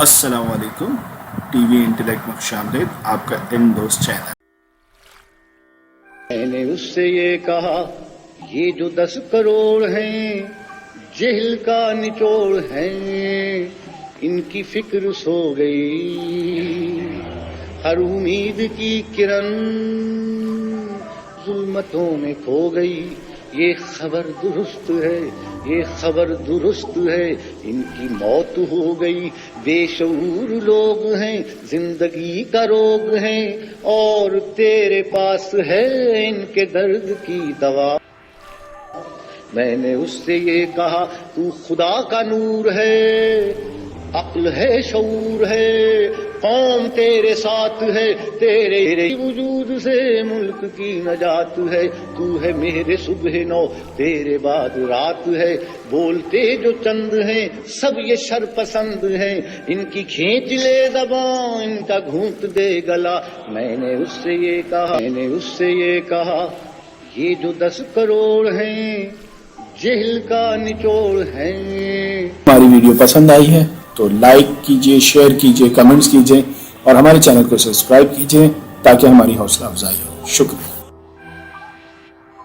السلام علیکم، T V intellect میں خوش آمدید، آپ کا ان دوست چینل۔ میں نے اس سے یہ کہا یہ جو 10 کروڑ ہیں جہل کا نچوڑ ہیں، ان کی فکر سو گئی، ہر امید کی کرن ظلمتوں میں کھو گئی۔ یہ خبر درست ہے، یہ خبر درست ہے، ان کی موت ہو گئی۔ بے شعور لوگ ہیں، زندگی کا روگ ہیں، اور تیرے پاس ہے ان کے درد کی دوا۔ میں نے اس سے یہ کہا تو خدا کا نور ہے، عقل ہے، شعور ہے، قوم تیرے ساتھ ہے، تیرے وجود سے ملک کی نجات ہے۔ تو ہے میرے صبح نو، تیرے بعد رات ہے۔ بولتے جو چند ہیں سب یہ شر پسند ہیں، ان کی کھینچ لے زبان، ان کا گھونٹ دے گلا۔ میں نے اس سے یہ کہا یہ جو 10 کروڑ ہیں جہل کا نچوڑ ہیں۔ ہماری ویڈیو پسند آئی ہے تو لائک کیجئے، شیئر کیجئے، کمنٹس کیجئے اور ہمارے چینل کو سبسکرائب کیجئے تاکہ ہماری حوصلہ افزائی ہو۔ شکریہ۔